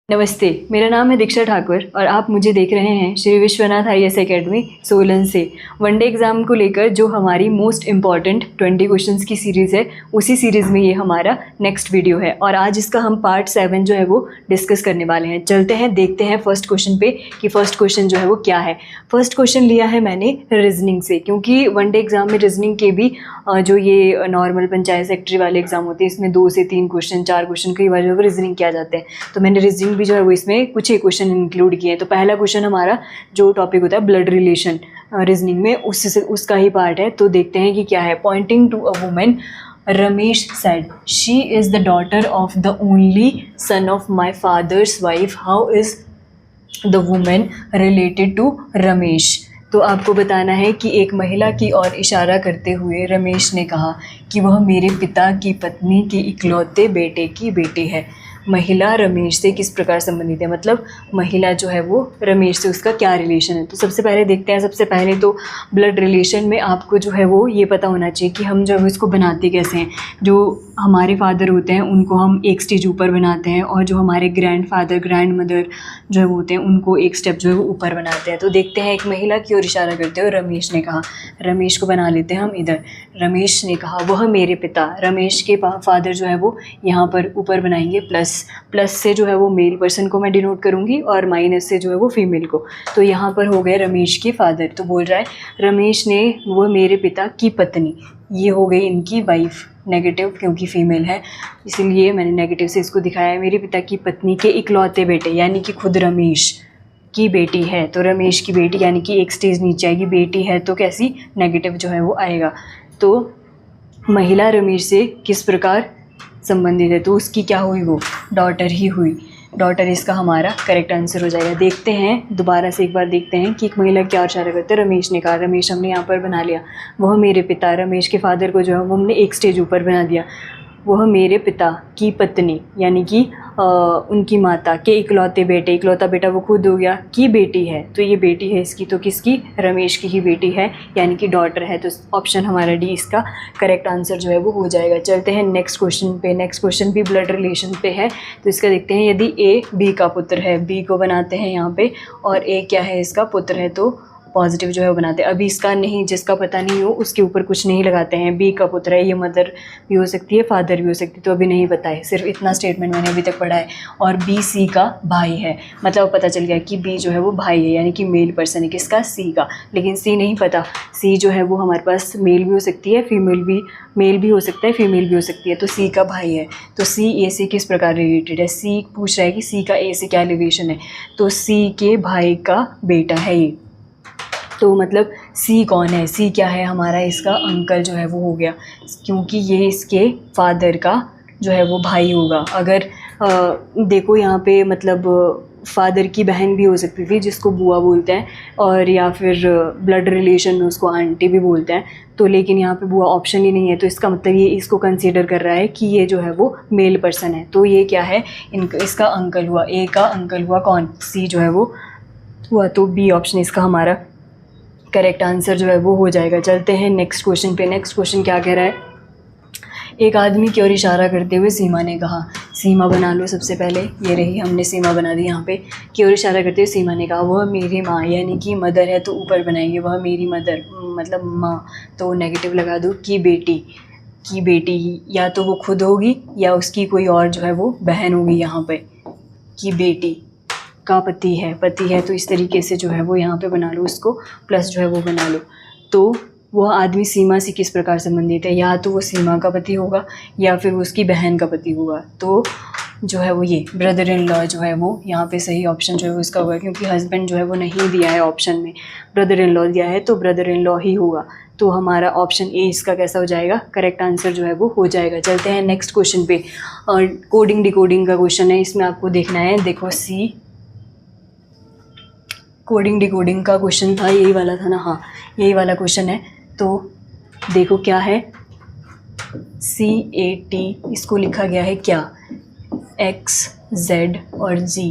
नमस्ते, मेरा नाम है दीक्षा ठाकुर और आप मुझे देख रहे हैं श्री विश्वनाथ IAS एकेडमी सोलन से। वनडे एग्ज़ाम को लेकर जो हमारी मोस्ट इम्पॉर्टेंट 20 क्वेश्चंस की सीरीज़ है, उसी सीरीज़ में ये हमारा नेक्स्ट वीडियो है और आज इसका हम पार्ट 7 जो है वो डिस्कस करने वाले हैं। चलते हैं, देखते हैं फर्स्ट क्वेश्चन पे कि फ़र्स्ट क्वेश्चन जो है वो क्या है। फर्स्ट क्वेश्चन लिया है मैंने रीजनिंग से, क्योंकि वनडे एग्ज़ाम में रीजनिंग के भी जो ये नॉर्मल पंचायत सेक्रेटरी वाले एग्ज़ाम होते हैं, इसमें 2 से 3 क्वेश्चन 4 क्वेश्चन कई बार जो है रीजनिंग किया जाते हैं, तो मैंने रीजनिंग भी जो है वो इसमें कुछ ही क्वेश्चन इंक्लूड किए हैं। तो पहला क्वेश्चन हमारा जो टॉपिक होता है ब्लड रिलेशन रीजनिंग में, उसका ही पार्ट है। तो देखते हैं कि क्या है। Pointing to a women, Ramesh said, "She is the daughter of the only son of my father's wife. How is the woman related to Ramesh?" तो आपको बताना है कि एक महिला की ओर इशारा करते हुए रमेश ने कहा कि वह मेरे पिता की पत्नी के इकलौते बेटे की बेटी है। महिला रमेश से किस प्रकार संबंधित है, मतलब महिला जो है वो रमेश से उसका क्या रिलेशन है। तो सबसे पहले देखते हैं। सबसे पहले तो ब्लड रिलेशन में आपको जो है वो ये पता होना चाहिए कि हम जो है इसको बनाते कैसे हैं। जो हमारे फादर होते हैं उनको हम एक स्टेज ऊपर बनाते हैं और जो हमारे ग्रैंडफादर ग्रैंड मदर जो है वो होते हैं उनको एक स्टेप जो है वो ऊपर बनाते हैं। तो देखते हैं, एक महिला की ओर इशारा करते हुए रमेश ने कहा, रमेश को बना लेते हैं हम इधर। रमेश ने कहा वह मेरे पिता, रमेश के फादर जो है वो यहाँ पर ऊपर बनाएंगे प्लस से जो है वो मेल पर्सन को मैं डिनोट करूँगी और माइनस से जो है वो फीमेल को। तो यहाँ पर हो गए रमेश के फादर। तो बोल रहा है रमेश ने वह मेरे पिता की पत्नी, ये हो गई इनकी वाइफ, नेगेटिव क्योंकि फीमेल है इसीलिए मैंने नेगेटिव से इसको दिखाया है। मेरी पिता की पत्नी के इकलौते बेटे यानी कि खुद रमेश की बेटी है। तो रमेश की बेटी यानी कि एक स्टेज नीचे आएगी, बेटी है तो कैसी, नेगेटिव जो है वो आएगा। तो महिला रमेश से किस प्रकार संबंधित है, तो उसकी क्या हुई, वो डॉटर ही हुई। डॉटर इसका हमारा करेक्ट आंसर हो जाएगा। देखते हैं दोबारा से एक बार, देखते हैं कि एक महिला क्या इशारा करते हैं। रमेश ने कहा, रमेश हमने यहाँ पर बना लिया, वह मेरे पिता, रमेश के फादर को जो है वो हमने एक स्टेज ऊपर बना दिया। वह मेरे पिता की पत्नी यानी कि उनकी माता के इकलौते बेटे, इकलौता बेटा वो खुद हो गया, की बेटी है, तो ये बेटी है इसकी, तो किसकी, रमेश की ही बेटी है यानी कि डॉटर है। तो ऑप्शन हमारा डी इसका करेक्ट आंसर जो है वो हो जाएगा। चलते हैं नेक्स्ट क्वेश्चन पे। नेक्स्ट क्वेश्चन भी ब्लड रिलेशन पे है, तो इसका देखते हैं। यदि ए बी का पुत्र है, बी को बनाते हैं यहाँ पे, और ए क्या है, इसका पुत्र है, तो पॉजिटिव जो है वो बनाते हैं। अभी इसका नहीं, जिसका पता नहीं हो उसके ऊपर कुछ नहीं लगाते हैं। बी का पुत्र है, ये मदर भी हो सकती है फादर भी हो सकती है, तो अभी नहीं पता है, सिर्फ इतना स्टेटमेंट मैंने अभी तक पढ़ा है। और बी सी का भाई है, मतलब पता चल गया कि बी जो है वो भाई है यानी कि मेल पर्सन है, किसका, सी का। लेकिन सी नहीं पता, सी जो है वो हमारे पास मेल भी हो सकती है, फीमेल भी, मेल भी हो सकता है, फीमेल भी हो सकती है। तो सी का भाई है, तो सी ए से किस प्रकार रिलेटेड है। सी पूछ रहा है कि सी का ए से क्या रिलेशन है, तो सी के भाई का बेटा है ये। तो मतलब सी कौन है, सी क्या है हमारा, इसका अंकल जो है वो हो गया, क्योंकि ये इसके फादर का जो है वो भाई होगा। अगर देखो यहाँ पे, मतलब फादर की बहन भी हो सकती थी जिसको बुआ बोलते हैं, और या फिर ब्लड रिलेशन में उसको आंटी भी बोलते हैं। तो लेकिन यहाँ पे बुआ ऑप्शन ही नहीं है, तो इसका मतलब ये इसको कंसीडर कर रहा है कि ये जो है वो मेल पर्सन है। तो ये क्या है, इसका अंकल हुआ, ए का अंकल हुआ कौन, सी जो है वो हुआ। तो बी ऑप्शन इसका हमारा करेक्ट आंसर जो है वो हो जाएगा। चलते हैं नेक्स्ट क्वेश्चन पे। नेक्स्ट क्वेश्चन क्या कह रहा है। एक आदमी की ओर इशारा करते हुए सीमा ने कहा, सीमा बना लो सबसे पहले, ये रही, हमने सीमा बना दी यहाँ पे। की ओर इशारा करते हुए सीमा ने कहा, वह मेरी माँ, यानी कि मदर है तो ऊपर बनाएंगे, वह मेरी मदर मतलब माँ, तो नेगेटिव लगा दो। की बेटी या तो वो खुद होगी या उसकी कोई और जो है वो बहन होगी। यहाँ पे की बेटी का पति है, तो इस तरीके से जो है वो यहाँ पे बना लो, उसको प्लस जो है वो बना लो। तो वह आदमी सीमा से किस प्रकार संबंधित है, या तो वो सीमा का पति होगा या फिर वो उसकी बहन का पति होगा। तो जो है वो ये ब्रदर इन लॉ जो है वो यहाँ पे सही ऑप्शन जो है वो इसका होगा, क्योंकि हस्बैंड जो है वो नहीं दिया है ऑप्शन में, ब्रदर इन लॉ दिया है, तो ब्रदर इन लॉ ही होगा। तो हमारा ऑप्शन ए इसका कैसा हो जाएगा, करेक्ट आंसर जो है वो हो जाएगा। चलते हैं नेक्स्ट क्वेश्चन पे। और कोडिंग डिकोडिंग का क्वेश्चन है, इसमें आपको देखना है, देखो सी कोडिंग डिकोडिंग का क्वेश्चन था, यही वाला था ना, हाँ यही वाला क्वेश्चन है। तो देखो क्या है, CAT, इसको लिखा गया है क्या, X Z और G।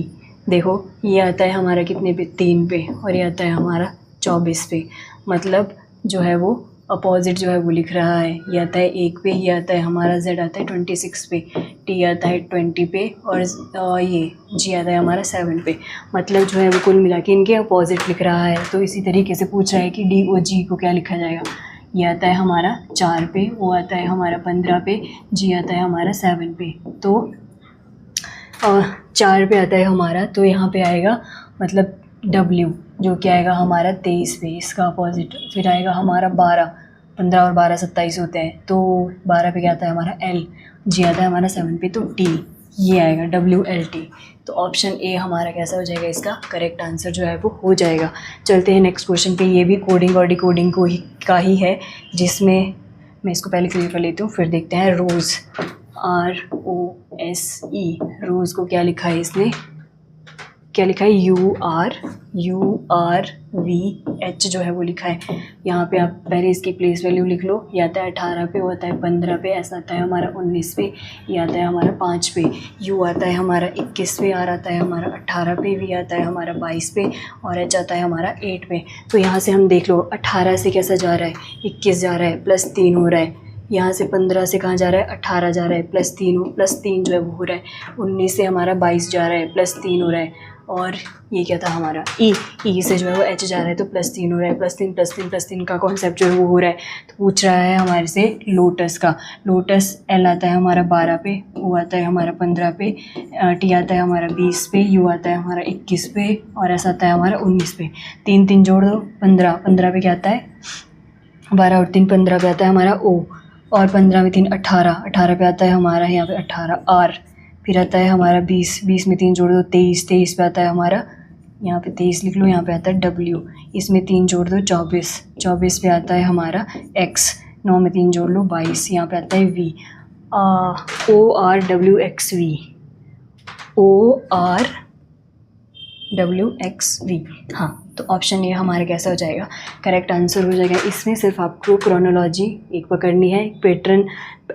देखो ये आता है हमारा कितने पे, 3 पे, और ये आता है हमारा 24 पे। मतलब जो है वो अपोजिट जो है वो लिख रहा है, ये आता है 1 पे, ये आता है हमारा Z आता है 26 पे, T आता है 20 पे और ये G आता है हमारा 7 पे। मतलब जो है वो कुल मिला के इनके अपोजिट लिख रहा है। तो इसी तरीके से पूछ रहा है कि D और G को क्या लिखा जाएगा। ये आता है हमारा 4 पे, वो आता है हमारा 15 पे, G आता है हमारा 7 पे। तो 4 पे आता है हमारा, तो यहाँ पे आएगा मतलब W जो कि आएगा हमारा 23 पे, इसका अपोजिट। फिर आएगा हमारा 12, 15 और 12 27 होते हैं, तो 12 पे क्या आता है हमारा L, G आता है हमारा 7 पे, तो T ये आएगा WLT। तो ऑप्शन ए हमारा कैसा हो जाएगा, इसका करेक्ट आंसर जो है वो हो जाएगा। चलते हैं नेक्स्ट क्वेश्चन पे। ये भी कोडिंग और डिकोडिंग का ही है, जिसमें मैं इसको पहले क्लियर कर लेती हूँ, फिर देखते हैं। रोज़ ROSE, रोज़ को क्या लिखा है इसने, क्या लिखा है URVH जो है वो लिखा है। यहाँ पे आप पहले इसकी प्लेस वैल्यू लिख लो। ये आता है 18 पे, वो आता है 15 पे, ऐसा आता है हमारा 19 पे, ये आता है हमारा 5 पे, U आता है हमारा 21 पे, R आता है हमारा 18 पे, V आता है हमारा 22 पे और H आता है हमारा 8 पे। तो यहाँ से हम देख लो 18 से कैसा जा रहा है, 21 जा रहा है, +3 हो रहा है। यहाँ से 15 से कहाँ जा रहा है, 18 जा रहा है, +3 जो है वो हो रहा है। 19 से हमारा 22 जा रहा है, +3 हो रहा है। और ये क्या था हमारा ई से जो है वो H जा रहा है, तो +3 हो रहा है। +3 का कॉन्सेप्ट जो है वो हो रहा है। तो पूछ रहा है हमारे से लोटस का। लोटस L आता है हमारा 12 पे, O आता है हमारा 15 पे, T आता है हमारा 20 पे, U आता है हमारा 21 पे और S आता है हमारा 19 पे। 3 जोड़ दो, 15 पे क्या आता है 12 और 3 15 पे आता है हमारा O, और 15 में 3 18 पे आता है हमारा यहाँ पे 18 R। फिर आता है हमारा 20 में 3 जोड़ दो 23 पे आता है हमारा, यहाँ पे 23 लिख लो, यहाँ पे आता है W। इसमें 3 जोड़ दो 24 पे आता है हमारा X। 9 में 3 जोड़ लो 22, यहाँ पे आता है V। ORWXV। हाँ, तो ऑप्शन ये हमारा कैसा हो जाएगा, करेक्ट आंसर हो जाएगा। इसमें सिर्फ आपको क्रोनोलॉजी एक पकड़नी है,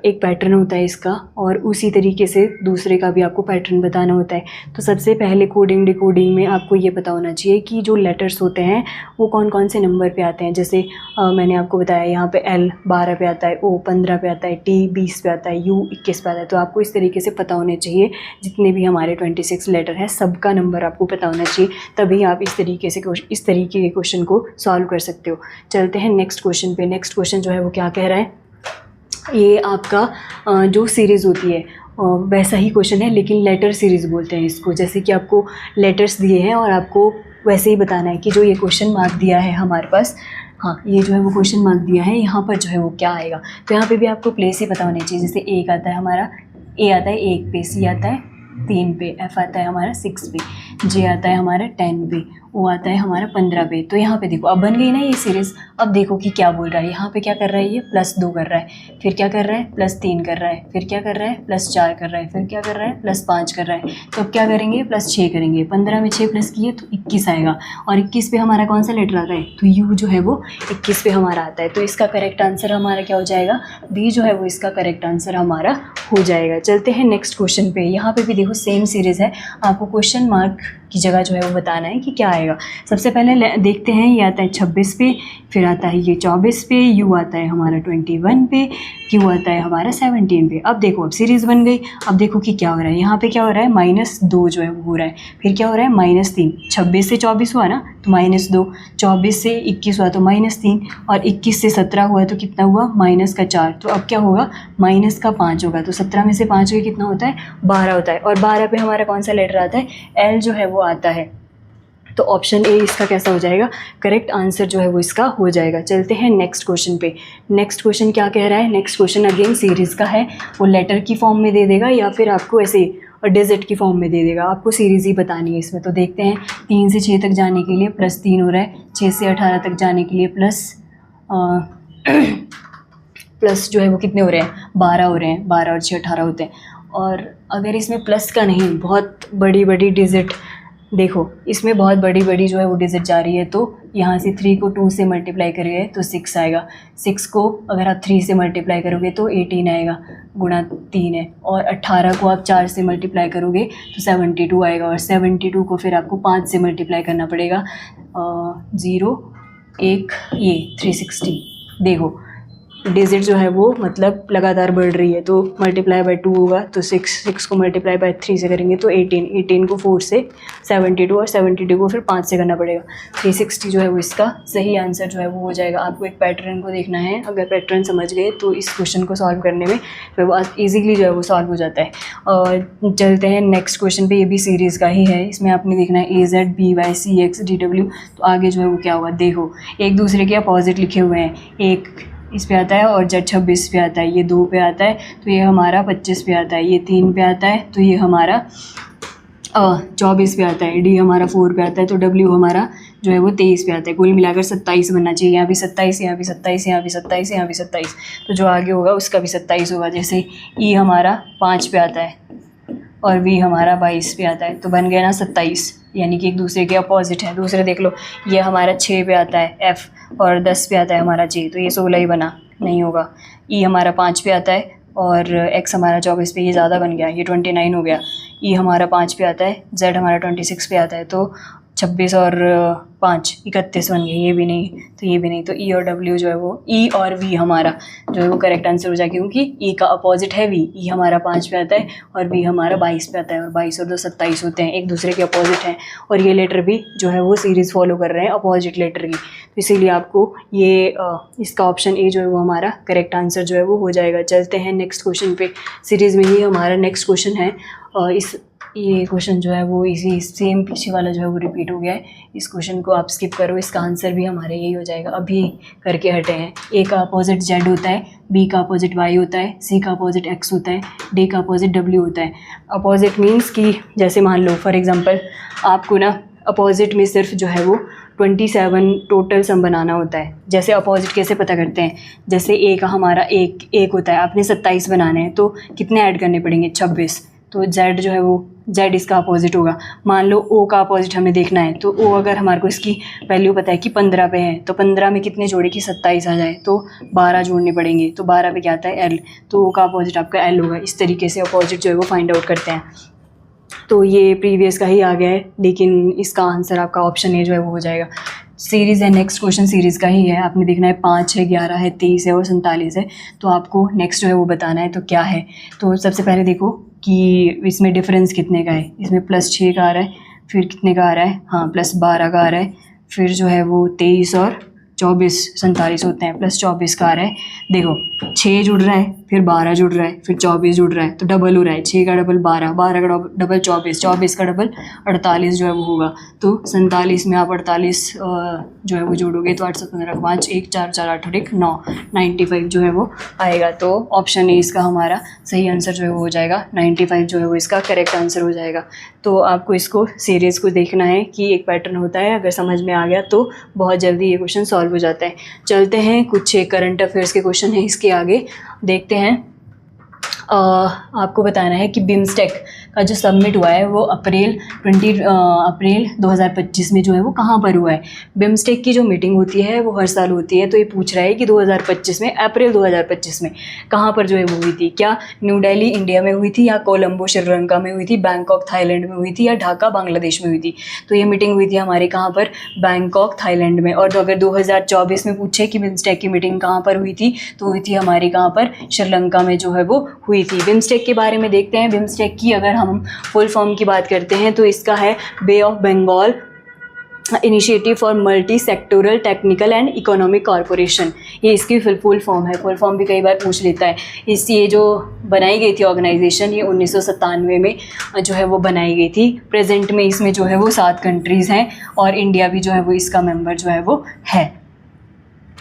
एक पैटर्न होता है इसका, और उसी तरीके से दूसरे का भी आपको पैटर्न बताना होता है। तो सबसे पहले कोडिंग डिकोडिंग में आपको ये पता होना चाहिए कि जो लेटर्स होते हैं वो कौन कौन से नंबर पे आते हैं। जैसे मैंने आपको बताया यहाँ पे L 12 पे आता है, O 15 पे आता है, T 20 पे आता है, U 21 पे आता है। तो आपको इस तरीके से पता होने चाहिए, जितने भी हमारे 26 लेटर हैं सबका नंबर आपको पता होना चाहिए, तभी आप इस तरीके के क्वेश्चन को सॉल्व कर सकते हो। चलते हैं नेक्स्ट क्वेश्चन पे। नेक्स्ट क्वेश्चन जो है वो क्या कह रहा है, ये आपका जो सीरीज़ होती है वैसा ही क्वेश्चन है, लेकिन लेटर सीरीज़ बोलते हैं इसको। जैसे कि आपको लेटर्स दिए हैं और आपको वैसे ही बताना है कि जो ये क्वेश्चन मार्क दिया है हमारे पास, हाँ ये जो है वो क्वेश्चन मार्क दिया है, यहाँ पर जो है वो क्या आएगा। तो यहाँ पे भी आपको प्लेस ही पता होनी चाहिए। जैसे एक आता है हमारा, A आता है 1 पे, C आता है 3 पे, F आता है हमारा 6 पे, J आता है हमारा 10 पे, O आता है हमारा 15 पे। तो यहाँ पे देखो अब बन गई ना ये सीरीज़। अब देखो कि क्या बोल रहा है, यहाँ पे क्या कर रहा है, ये +2 कर रहा है, फिर क्या कर रहा है +3 कर रहा है, फिर क्या कर रहा है +4 कर रहा है, फिर क्या कर रहा है +5 कर रहा है। तो अब क्या करेंगे, +6 करेंगे। 15 में 6 प्लस किए तो 21 आएगा, और 21 पे हमारा कौन सा लेटर आता है, तो U जो है वो 21 पे हमारा आता है। तो इसका करेक्ट आंसर हमारा क्या हो जाएगा, B जो है वो इसका करेक्ट आंसर हमारा हो जाएगा। चलते हैं नेक्स्ट क्वेश्चन पे। यहाँ पे भी देखो सेम सीरीज़ है, आपको क्वेश्चन मार्क की जगह जो है वो बताना है कि क्या आएगा। सबसे पहले देखते हैं, ये आता है 26 पे, फिर आता है ये 24 पे, U आता है हमारा 21 पे, Q आता है हमारा 17 पे। अब देखो अब सीरीज़ बन गई। अब देखो कि क्या हो रहा है, यहाँ पे क्या हो रहा है -2 जो है वो हो रहा है, फिर क्या हो रहा है -3। 26 से 24 हुआ ना तो -2, 24 से 21 हुआ तो -3, और 21 से 17 हुआ तो कितना हुआ -4। तो अब क्या होगा -5 होगा। तो 17 में से 5 गए कितना होता है 12 होता है, और 12 पे हमारा कौन सा लेटर आता है, L जो है वो आता है। तो ऑप्शन ए इसका कैसा हो जाएगा, करेक्ट आंसर जो है वो इसका हो जाएगा। चलते हैं नेक्स्ट क्वेश्चन पे। नेक्स्ट क्वेश्चन क्या कह रहा है, नेक्स्ट क्वेश्चन अगेन सीरीज़ का है, वो लेटर की फॉर्म में दे देगा या फिर आपको ऐसे डिजिट की फॉर्म में दे देगा, आपको सीरीज़ ही बतानी है इसमें। तो देखते हैं, 3 से 6 तक जाने के लिए +3 हो रहा है, 6 से 18 तक जाने के लिए प्लस जो है वो कितने हो रहे हैं 12 हो रहे हैं, 12 और 6 18 होते हैं। और अगर इसमें प्लस का नहीं, बहुत बड़ी डिजिट, देखो इसमें बहुत बड़ी जो है वो डिजिट जा रही है, तो यहाँ से 3 को 2 से मल्टीप्लाई करेंगे तो 6 आएगा। 6 को अगर आप 3 से मल्टीप्लाई करोगे तो 18 आएगा, गुणा 3 है। और 18 को आप 4 से मल्टीप्लाई करोगे तो 72 आएगा, और 72 को फिर आपको 5 से मल्टीप्लाई करना पड़ेगा। 0 1 ये 360, देखो डिजिट जो है वो मतलब लगातार बढ़ रही है, तो मल्टीप्लाई बाय 2 होगा, तो 6 को मल्टीप्लाई बाय 3 से करेंगे तो 18 को 4 से 72 और 72 को फिर 5 से करना पड़ेगा। 360 जो है वो इसका सही आंसर जो है वो हो जाएगा। आपको एक पैटर्न को देखना है, अगर पैटर्न समझ गए तो इस क्वेश्चन को सॉल्व करने में फिर वो ईजिली जो है वो सॉल्व हो जाता है। और चलते हैं नेक्स्ट क्वेश्चन पे, ये भी सीरीज़ का ही है। इसमें आपने देखना है AZ BY CX DW, तो आगे जो है वो क्या होगा, देखो एक दूसरे के अपोजिट लिखे हुए हैं, एक इस पे आता है और Z 26 पे आता है, ये 2 पे आता है तो ये हमारा 25 पे आता है, ये 3 पे आता है तो ये हमारा 24 पे आता है, D हमारा 4 पे आता है तो W हमारा जो है वो 23 पे आता है। कुल मिलाकर 27 बनना चाहिए। यहाँ भी 27, यहाँ भी 27, यहाँ भी 27, यहाँ भी 27, तो जो आगे होगा उसका भी 27 होगा। जैसे E हमारा 5 पे आता है और V हमारा 22 पे आता है, तो बन गया ना 27, यानी कि एक दूसरे के अपोजिट है। दूसरे देख लो, ये हमारा 6 पे आता है F और 10 पे आता है हमारा J, तो ये 16 ही बना, नहीं होगा। E हमारा 5 पे आता है और X हमारा 24 पे, ये ज़्यादा बन गया, ये 29 हो गया। E हमारा 5 पे आता है, Z हमारा 26 पे आता है, तो 26 और 5 31 बन गए, ये भी नहीं तो ये भी नहीं, तो E और W जो है वो E और V हमारा जो है वो करेक्ट आंसर हो जाएगा, क्योंकि E का अपोजिट है V। E हमारा 5 पे आता है और V हमारा 22 पे आता है, और 22 और 2 27 होते हैं, एक दूसरे के अपोजिट हैं। और ये लेटर भी जो है वो सीरीज़ फॉलो कर रहे हैं अपोजिट लेटर की, तो इसीलिए आपको ये इसका ऑप्शन ए जो है वो हमारा करेक्ट आंसर जो है वो हो जाएगा। चलते हैं नेक्स्ट क्वेश्चन पे। सीरीज़ में ही हमारा नेक्स्ट क्वेश्चन है, ये क्वेश्चन जो है वो इसी सेम पीछे वाला जो है वो रिपीट हो गया है। इस क्वेश्चन को आप स्किप करो, इसका आंसर भी हमारे यही हो जाएगा। अभी करके हटे हैं, ए का अपोजिट Z होता है, B का अपोजिट Y होता है, C का अपोजिट X होता है, D का अपोजिट W होता है। अपोजिट मीन्स कि जैसे मान लो फॉर एग्जांपल आपको ना अपोजिट में सिर्फ जो है वो 27 टोटल सम बनाना होता है। जैसे अपोजिट कैसे पता करते हैं, जैसे ए का हमारा एक होता है, आपने 27 बनाने हैं तो कितने ऐड करने पड़ेंगे, 26, तो Z जो है वो Z इसका अपोजिट होगा। मान लो O का अपोजिट हमें देखना है, तो O अगर हमारे को इसकी वैल्यू पता है कि 15 पे है, तो 15 में कितने जोड़े कि 27 आ जाए, तो 12 जोड़ने पड़ेंगे, तो 12 पे क्या आता है L, तो O का अपोजिट आपका L होगा। इस तरीके से अपोजिट जो है वो फाइंड आउट करते हैं। तो ये प्रीवियस का ही आ गया है, लेकिन इसका आंसर आपका ऑप्शन ए जो है वो हो जाएगा। सीरीज़ है, नेक्स्ट क्वेश्चन सीरीज़ का ही है। आपने देखना है 5 है, 11 है, 23 है और 47 है, तो आपको नेक्स्ट जो है वो बताना है तो क्या है। तो सबसे पहले देखो कि इसमें डिफरेंस कितने का है। इसमें +6 का आ रहा है, फिर कितने का आ रहा है, हाँ +12 का आ रहा है, फिर जो है वो 23 और 24 47 होते हैं, +24 का आ रहा है। देखो 6 जुड़ रहा है, फिर 12 जुड़ रहा है, फिर 24 जुड़ रहा है, तो डबल हो रहा है। 6 का डबल 12, 12 का डबल 24, 24 का डबल 48 जो है वो होगा। तो 47 में आप 48 जो है वो जोड़ोगे तो 8 7 15 5 1 4 4 8 और 1 9 95 जो है वो आएगा। तो ऑप्शन ए इसका हमारा सही आंसर जो है वो हो जाएगा। 95 जो है वो इसका करेक्ट आंसर हो जाएगा। तो आपको इसको सीरीज़ को देखना है कि एक पैटर्न होता है, अगर समझ में आ गया तो बहुत जल्दी ये क्वेश्चन सॉल्व हो जाता है। चलते हैं, कुछ करंट अफेयर्स के क्वेश्चन है इसके आगे, देखते हैं। आपको बताना है कि बिम्स्टेक का जो सबमिट हुआ है वो अप्रैल 2025 में जो है वो कहाँ पर हुआ है। बिम्स्टेक की जो मीटिंग होती है वो हर साल होती है, तो ये पूछ रहा है कि 2025 में अप्रैल 2025 में कहाँ पर जो है वो हुई थी। क्या न्यू दिल्ली इंडिया में हुई थी, या कोलंबो श्रीलंका में हुई थी, बैंकॉक थाईलैंड में हुई थी, या ढाका बांग्लादेश में हुई थी। तो ये मीटिंग हुई थी हमारे कहाँ पर, बैंकॉक थाईलैंड में। और तो अगर 2024 में पूछे कि बिम्स्टेक की मीटिंग कहाँ पर हुई थी, तो हुई थी हमारी कहाँ पर, श्रीलंका में जो है वो हुई थी। बिम्स्टेक के बारे में देखते हैं। बिम्स्टेक की अगर हम फुल फॉर्म की बात करते हैं तो इसका है bay of Bengal initiative for multi sectoral technical and economic corporation, ये इसकी फुल फॉर्म है। फुल फॉर्म भी कई बार पूछ लेता है। ये जो बनाई गई थी ऑर्गेनाइजेशन, ये 1997 में जो है वो बनाई गई थी। प्रेजेंट में इसमें जो है वो 7 कंट्रीज़ हैं और इंडिया भी जो है वो इसका मेंबर जो है वो है।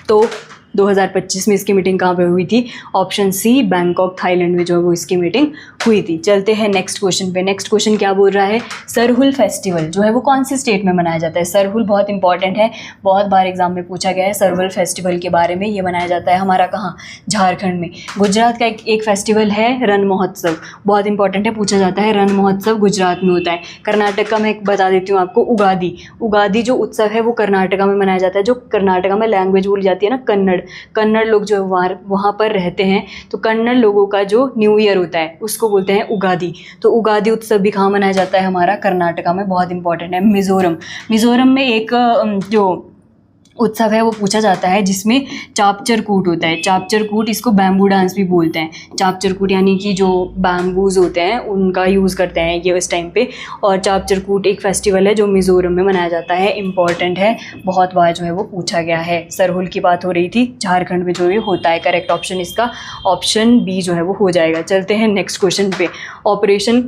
तो 2025 में इसकी मीटिंग कहाँ पे हुई थी, ऑप्शन सी बैंकॉक थाईलैंड में जो है वो इसकी मीटिंग हुई थी। चलते हैं नेक्स्ट क्वेश्चन पे। नेक्स्ट क्वेश्चन क्या बोल रहा है, सरहुल फेस्टिवल जो है वो कौन सी स्टेट में मनाया जाता है। सरहुल बहुत इंपॉर्टेंट है, बहुत बार एग्जाम में पूछा गया है सरहुल फेस्टिवल के बारे में। ये मनाया जाता है हमारा कहाँ, झारखंड में। गुजरात का एक फेस्टिवल है रण महोत्सव, बहुत इंपॉर्टेंट है, पूछा जाता है। रण महोत्सव गुजरात में होता है। कर्नाटक का मैं बता देती हूँ आपको, उगादी जो उत्सव है वो कर्नाटका में मनाया जाता है। जो कर्नाटका में लैंग्वेज बोली जाती है ना कन्नड़ लोग जो वहाँ पर रहते हैं, तो कन्नड़ लोगों का जो न्यू ईयर होता है उसको बोलते हैं उगादी। तो उगादी उत्सव भी कहाँ मनाया जाता है हमारा, कर्नाटका में, बहुत इंपॉर्टेंट है। मिज़ोरम में एक जो उत्सव है वो पूछा जाता है जिसमें चापचर कूट होता है। चापचर कूट, इसको बैम्बू डांस भी बोलते हैं। चापचर कूट यानी कि जो बैम्बूज होते हैं उनका यूज़ करते हैं ये इस टाइम पे। और चापचर कूट एक फेस्टिवल है जो मिज़ोरम में मनाया जाता है, इम्पॉर्टेंट है, बहुत बार जो है वो पूछा गया है। सरहुल की बात हो रही थी, झारखंड में जो ये होता है। करेक्ट ऑप्शन इसका ऑप्शन बी जो है वो हो जाएगा। चलते हैं नेक्स्ट क्वेश्चन पे। ऑपरेशन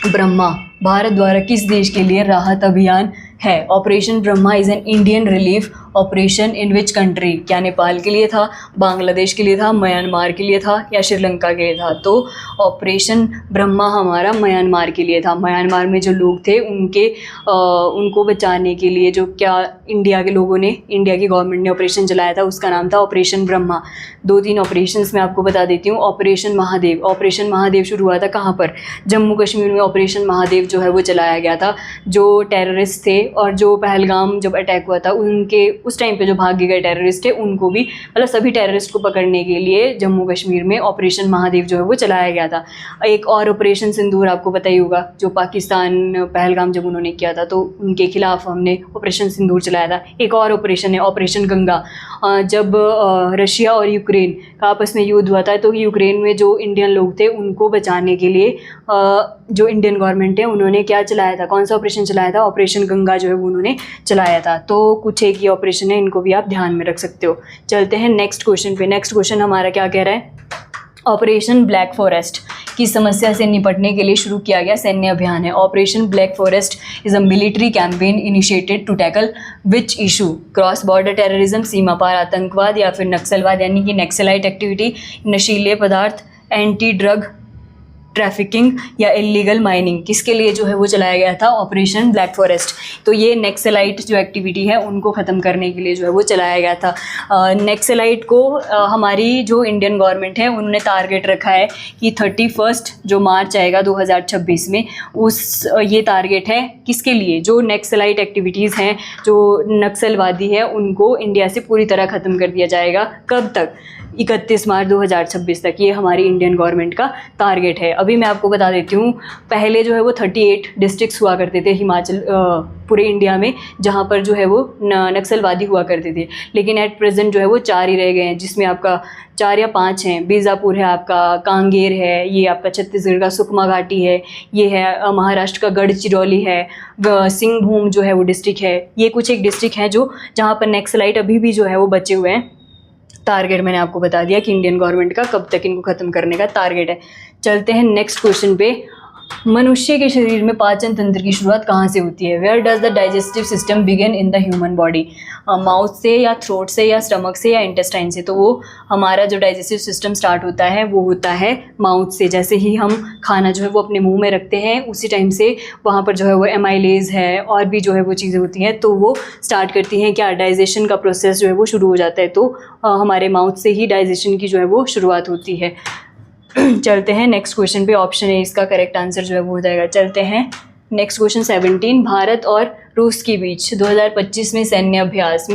ब्रह्मा भारत द्वारा किस देश के लिए राहत अभियान है? Operation Brahma is an Indian relief operation in which country? क्या नेपाल के लिए था, बांग्लादेश के लिए था, म्यांमार के लिए था या श्रीलंका के लिए था? तो ऑपरेशन ब्रह्मा हमारा म्यांमार के लिए था। म्यांमार में जो लोग थे उनको बचाने के लिए जो क्या इंडिया के लोगों ने, इंडिया की गवर्नमेंट ने ऑपरेशन चलाया था उसका नाम था ऑपरेशन ब्रह्मा। 2-3 ऑपरेशंस मैं आपको बता देती हूँ। ऑपरेशन महादेव, ऑपरेशन महादेव शुरू हुआ था कहाँ पर? जम्मू कश्मीर में ऑपरेशन महादेव जो है वो चलाया गया था। जो टेररिस्ट थे और जो पहलगाम जब अटैक हुआ था उनके उस टाइम पे जो भागे गए टेररिस्ट थे उनको भी, मतलब सभी टेररिस्ट को पकड़ने के लिए जम्मू कश्मीर में ऑपरेशन महादेव जो है वो चलाया गया था। एक और ऑपरेशन सिंदूर आपको पता ही होगा, जो पाकिस्तान पहलगाम जब उन्होंने किया था तो उनके खिलाफ हमने ऑपरेशन सिंदूर चलाया था। एक और ऑपरेशन है ऑपरेशन गंगा। जब रशिया और यूक्रेन का आपस में युद्ध हुआ था तो यूक्रेन में जो इंडियन लोग थे उनको बचाने के लिए जो इंडियन गवर्नमेंट है उन्होंने क्या चलाया था, कौन सा ऑपरेशन चलाया था? ऑपरेशन गंगा जो है वो उन्होंने चलाया था। तो कुछ एक ही ऑपरेशन है, इनको भी आप ध्यान में रख सकते हो। चलते हैं नेक्स्ट क्वेश्चन पे। नेक्स्ट क्वेश्चन हमारा क्या कह रहा है? ऑपरेशन ब्लैक फॉरेस्ट की समस्या से निपटने के लिए शुरू किया गया सैन्य अभियान है। Operation black forest is a military campaign initiated to tackle which issue? Cross border terrorism, सीमा पार आतंकवाद या फिर नक्सलवाद यानी कि नक्सलाइट एक्टिविटी, नशीले पदार्थ, एंटी ड्रग ट्रैफिकिंग या इलीगल माइनिंग? किसके लिए जो है वो चलाया गया था ऑपरेशन ब्लैक फॉरेस्ट? तो ये नक्सलाइट जो एक्टिविटी है उनको ख़त्म करने के लिए जो है वो चलाया गया था। नक्सलाइट को हमारी जो इंडियन गवर्नमेंट है उन्होंने टारगेट रखा है कि 31 जो मार्च आएगा 2026 में ये टारगेट है किसके लिए? जो नक्सलाइट एक्टिविटीज़ हैं, जो नक्सलवादी है, उनको इंडिया से पूरी तरह ख़त्म कर दिया जाएगा। कब तक? 31 मार्च 2026 तक। ये हमारी इंडियन गवर्नमेंट का टारगेट है। अभी मैं आपको बता देती हूँ, पहले जो है वो 38 डिस्ट्रिक्ट्स हुआ करते थे हिमाचल पूरे इंडिया में, जहाँ पर जो है वो नक्सलवादी हुआ करते थे। लेकिन एट प्रेजेंट जो है वो 4 ही रह गए हैं, जिसमें आपका 4 या 5 हैं। बीजापुर है, आपका कांगेर है, ये आपका छत्तीसगढ़ का सुकमा घाटी है, ये है महाराष्ट्र का गढ़चिरौली है, सिंहभूम जो है वो डिस्ट्रिक्ट है। ये कुछ एक डिस्ट्रिक्ट हैं जो जहाँ पर नक्सलाइट अभी भी जो है वो बचे हुए हैं। टारगेट मैंने आपको बता दिया कि इंडियन गवर्नमेंट का कब तक इनको ख़त्म करने का टारगेट है। चलते हैं नेक्स्ट क्वेश्चन पे। मनुष्य के शरीर में पाचन तंत्र की शुरुआत कहाँ से होती है? Where does the digestive system begin in the human body? Mouth से या थ्रोट से या स्टमक से या इंटेस्टाइन से? तो वो हमारा जो डाइजेस्टिव सिस्टम स्टार्ट होता है वो होता है माउथ से। जैसे ही हम खाना जो है वो अपने मुंह में रखते हैं उसी टाइम से वहाँ पर जो है वो एमाइलेज है और भी जो है वो चीज़ें होती हैं, तो वो स्टार्ट करती हैं क्या, डाइजेशन का प्रोसेस जो है वो शुरू हो जाता है। तो हमारे माउथ से ही डाइजेशन की जो है वो शुरुआत होती है। चलते हैं नेक्स्ट क्वेश्चन पे। ऑप्शन ए इसका करेक्ट आंसर जो है वो हो जाएगा। चलते हैं नेक्स्ट क्वेश्चन 17। भारत और रूस के बीच 2025 में सैन्य अभ्यास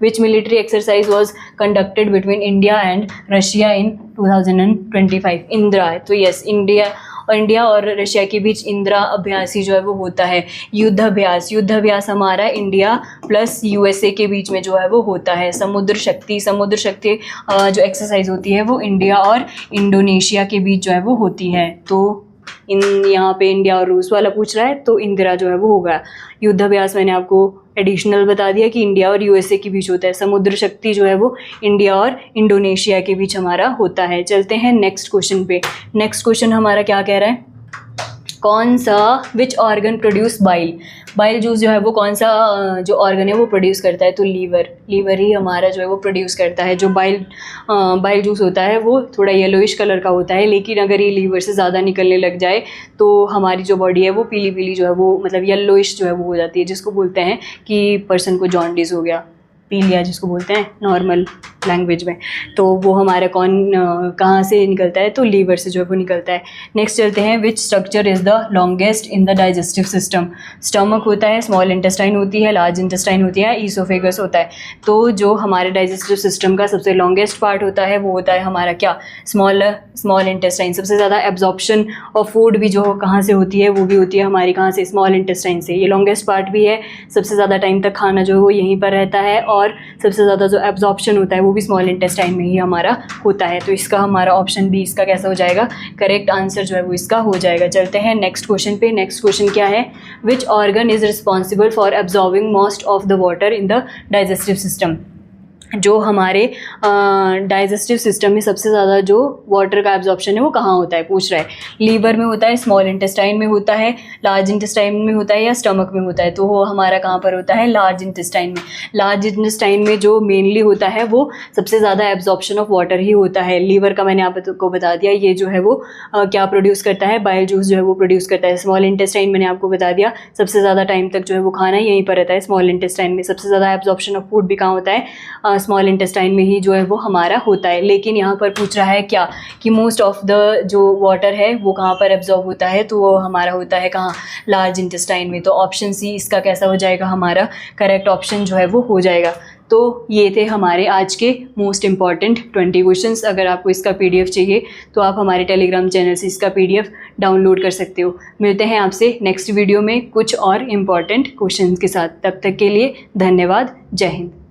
which military exercise was conducted between India and Russia in 2025? Indira है। तो यस, इंडिया और रशिया के बीच इंदिरा अभ्यास ही जो है वो होता है। युद्धाभ्यास हमारा इंडिया प्लस यूएसए के बीच में जो है वो होता है। समुद्र शक्ति जो एक्सरसाइज होती है वो इंडिया और इंडोनेशिया के बीच जो है वो होती है। तो यहाँ पे इंडिया और रूस वाला पूछ रहा है तो इंदिरा जो है वो होगा। युद्धाभ्यास मैंने आपको एडिशनल बता दिया कि इंडिया और यूएसए के बीच होता है। समुद्र शक्ति जो है वो इंडिया और इंडोनेशिया के बीच हमारा होता है। चलते हैं नेक्स्ट क्वेश्चन पे। नेक्स्ट क्वेश्चन हमारा क्या कह रहा है? कौन सा which organ produce bile juice जो है वो कौन सा जो ऑर्गन है वो प्रोड्यूस करता है? तो लीवर ही हमारा जो है वो प्रोड्यूस करता है। जो बाइल जूस होता है वो थोड़ा येलोइश कलर का होता है, लेकिन अगर ये लीवर से ज़्यादा निकलने लग जाए तो हमारी जो बॉडी है वो पीली जो है वो मतलब येलोइश जो है वो हो जाती है, जिसको बोलते हैं कि पर्सन को जॉन्डिस हो गया, पीलिया जिसको बोलते हैं नॉर्मल लैंग्वेज में। तो वो हमारा कहाँ से निकलता है? तो लीवर से जो है वो निकलता है। नेक्स्ट चलते हैं। Which structure is the longest in the digestive system? Stomach होता है, स्मॉल इंटेस्टाइन होती है, लार्ज इंटेस्टाइन होती है, ईसोफेगस होता है। तो जो हमारे डाइजेस्टिव सिस्टम का सबसे लॉन्गेस्ट पार्ट होता है वो होता है हमारा क्या, स्मॉल इंटेस्टाइन। सबसे ज़्यादा एब्जॉर्प्शन ऑफ फूड भी जो कहाँ से होती है वो भी होती है हमारी कहाँ से, स्मॉल इंटेस्टाइन से। ये लॉन्गेस्ट पार्ट भी है, सबसे ज़्यादा टाइम तक खाना जो है वो यहीं पर रहता है और सबसे ज़्यादा जो एब्जॉर्प्शन होता है वो भी स्मॉल इंटेस्टाइन में ही हमारा होता है। तो इसका हमारा ऑप्शन बी इसका कैसा हो जाएगा, करेक्ट आंसर जो है वो इसका हो जाएगा। चलते हैं नेक्स्ट क्वेश्चन पे। नेक्स्ट क्वेश्चन क्या है, which organ is responsible for absorbing most of the water in the digestive system. जो हमारे डाइजेस्टिव सिस्टम में सबसे ज़्यादा जो वाटर का एब्जॉर्प्शन है वो कहाँ होता है, पूछ रहा है। लीवर में होता है, स्मॉल इंटेस्टाइन में होता है, लार्ज इंटेस्टाइन में होता है या स्टमक में होता है। तो वो हमारा कहाँ पर होता है, लार्ज इंटेस्टाइन में। लार्ज इंटेस्टाइन में जो मेनली होता है वो सबसे ज़्यादा एब्जॉर्प्शन ऑफ वाटर ही होता है। लीवर का मैंने आपको बता दिया, ये जो है वो क्या प्रोड्यूस करता है, बाइल जूस जो है वो प्रोड्यूस करता है। स्मॉल इंटेस्टाइन मैंने आपको बता दिया, सबसे ज़्यादा टाइम तक जो है वो खाना यहीं पर रहता है स्मॉल इंटेस्टाइन में। सबसे ज़्यादा एब्जॉर्प्शन ऑफ फूड भी कहाँ होता है, स्मॉल इंटेस्टाइन में ही जो है वो हमारा होता है। लेकिन यहाँ पर पूछ रहा है क्या, कि मोस्ट ऑफ द जो वाटर है वो कहाँ पर एब्जॉर्ब होता है, तो वो हमारा होता है कहाँ, लार्ज इंटेस्टाइन में। तो ऑप्शन सी इसका कैसा हो जाएगा, हमारा करेक्ट ऑप्शन जो है वो हो जाएगा। तो ये थे हमारे आज के मोस्ट इंपॉर्टेंट 20 क्वेश्चंस। अगर आपको इसका PDF चाहिए तो आप हमारे टेलीग्राम चैनल से इसका PDF डाउनलोड कर सकते हो। मिलते हैं आपसे नेक्स्ट वीडियो में कुछ और इम्पॉर्टेंट क्वेश्चंस के साथ। तब तक के लिए धन्यवाद। जय हिंद।